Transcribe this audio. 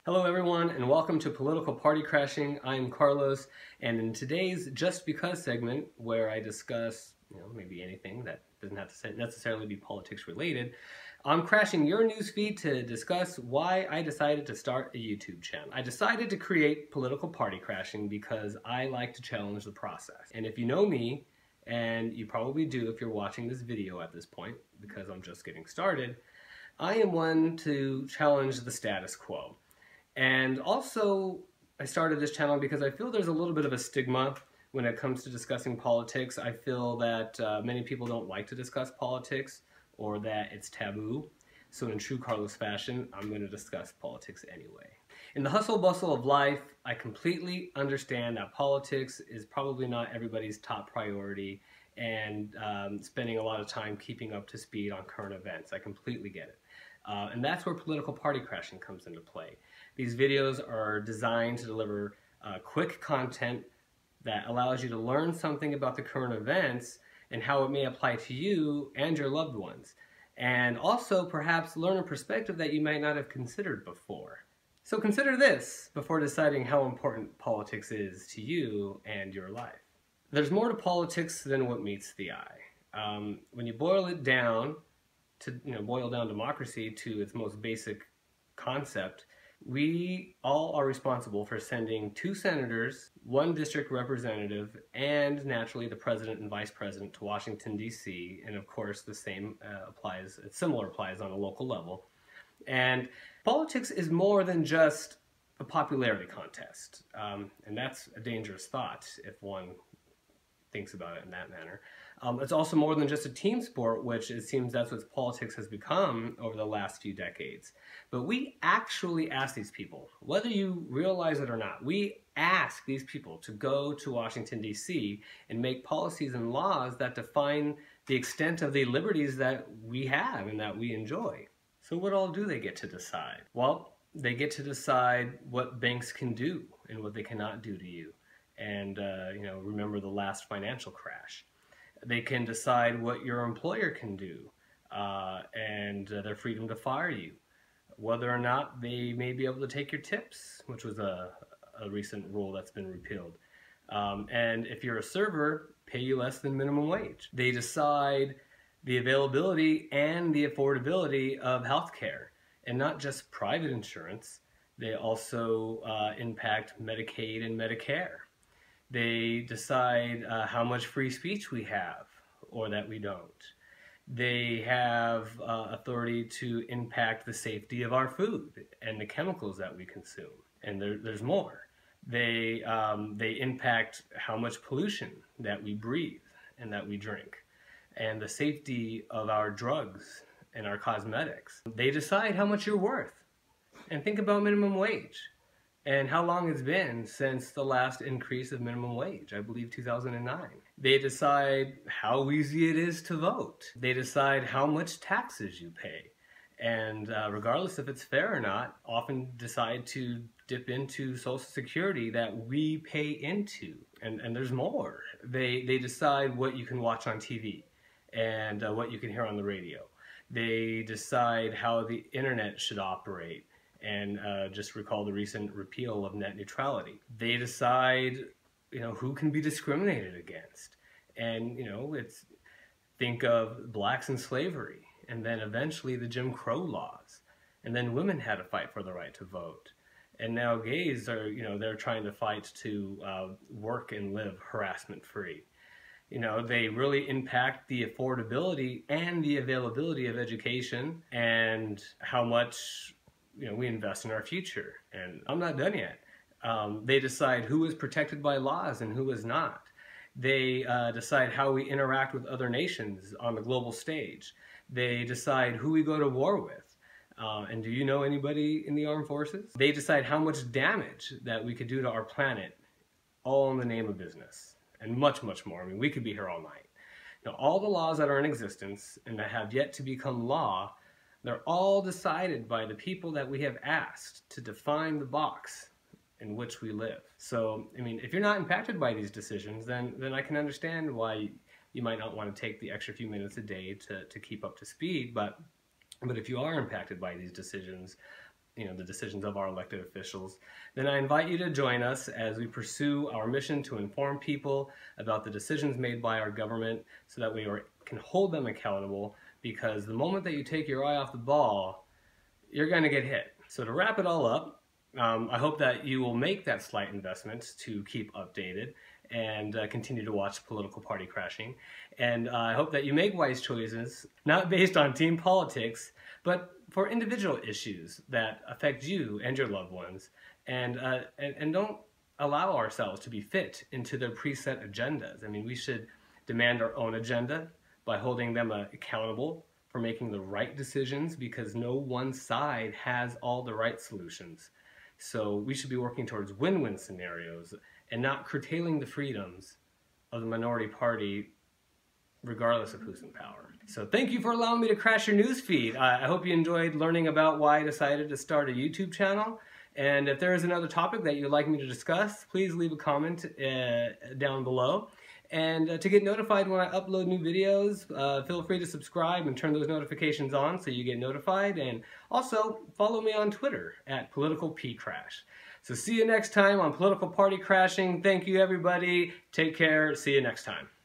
Hello everyone and welcome to Political Party Crashing. I'm Carlos, and in today's Just Because segment, where I discuss maybe anything that doesn't have to necessarily be politics related, I'm crashing your newsfeed to discuss why I decided to start a YouTube channel. I decided to create Political Party Crashing because I like to challenge the process. And if you know me, and you probably do if you're watching this video at this point, because I'm just getting started, I am one to challenge the status quo. And also, I started this channel because I feel there's a little bit of a stigma when it comes to discussing politics. I feel that many people don't like to discuss politics or that it's taboo. So in true Carlos fashion, I'm going to discuss politics anyway. In the hustle bustle of life, I completely understand that politics is probably not everybody's top priority, and spending a lot of time keeping up to speed on current events. I completely get it. And that's where political party crashing comes into play. These videos are designed to deliver quick content that allows you to learn something about the current events and how it may apply to you and your loved ones. And also perhaps learn a perspective that you might not have considered before. So consider this before deciding how important politics is to you and your life. There's more to politics than what meets the eye. When you boil it down, boil down democracy to its most basic concept, we all are responsible for sending 2 senators, 1 district representative, and naturally the president and vice president to Washington, D.C. And of course, the similar applies on a local level. And politics is more than just a popularity contest. And that's a dangerous thought if one thinks about it in that manner. It's also more than just a team sport, which it seems that's what politics has become over the last few decades. But we actually ask these people, whether you realize it or not, we ask these people to go to Washington, D.C. and make policies and laws that define the extent of the liberties that we have and that we enjoy. So what all do they get to decide? Well, they get to decide what banks can do and what they cannot do to you. And remember the last financial crash. They can decide what your employer can do and their freedom to fire you. Whether or not they may be able to take your tips, which was a recent rule that's been repealed. And if you're a server, pay you less than minimum wage. They decide the availability and the affordability of healthcare, and not just private insurance. They also impact Medicaid and Medicare. They decide how much free speech we have or that we don't. They have authority to impact the safety of our food and the chemicals that we consume. And there's more. They impact how much pollution that we breathe and that we drink, and the safety of our drugs and our cosmetics. They decide how much you're worth. And think about minimum wage and how long it's been since the last increase of minimum wage, I believe 2009. They decide how easy it is to vote. They decide how much taxes you pay. And regardless if it's fair or not, often decide to dip into Social Security that we pay into. And there's more. They decide what you can watch on TV and what you can hear on the radio. They decide how the internet should operate. And just recall the recent repeal of net neutrality. They decide, who can be discriminated against. And, think of blacks in slavery, and then eventually the Jim Crow laws. And then women had to fight for the right to vote. And now gays are, they're trying to fight to work and live harassment-free. They really impact the affordability and the availability of education and how much we invest in our future. And I'm not done yet. They decide who is protected by laws and who is not. They decide how we interact with other nations on the global stage. They decide who we go to war with. And do you know anybody in the armed forces? They decide how much damage that we could do to our planet, all in the name of business. And much, much more. I mean, we could be here all night. All the laws that are in existence and that have yet to become law, they're all decided by the people that we have asked to define the box in which we live. So, if you're not impacted by these decisions, then I can understand why you might not want to take the extra few minutes a day to keep up to speed. But if you are impacted by these decisions, the decisions of our elected officials, then I invite you to join us as we pursue our mission to inform people about the decisions made by our government so that we can hold them accountable, because the moment that you take your eye off the ball, you're going to get hit. So to wrap it all up, I hope that you will make that slight investment to keep updated and continue to watch Political Party Crashing. And I hope that you make wise choices, not based on team politics, but for individual issues that affect you and your loved ones. And don't allow ourselves to be fit into their preset agendas. I mean, we should demand our own agenda by holding them accountable for making the right decisions, because no one side has all the right solutions. So we should be working towards win-win scenarios and not curtailing the freedoms of the minority party regardless of who's in power. So thank you for allowing me to crash your news feed. I hope you enjoyed learning about why I decided to start a YouTube channel. And if there is another topic that you'd like me to discuss, please leave a comment down below. And to get notified when I upload new videos, feel free to subscribe and turn those notifications on so you get notified. And also follow me on Twitter at PoliticalPCrash. So see you next time on Political Party Crashing. Thank you, everybody. Take care. See you next time.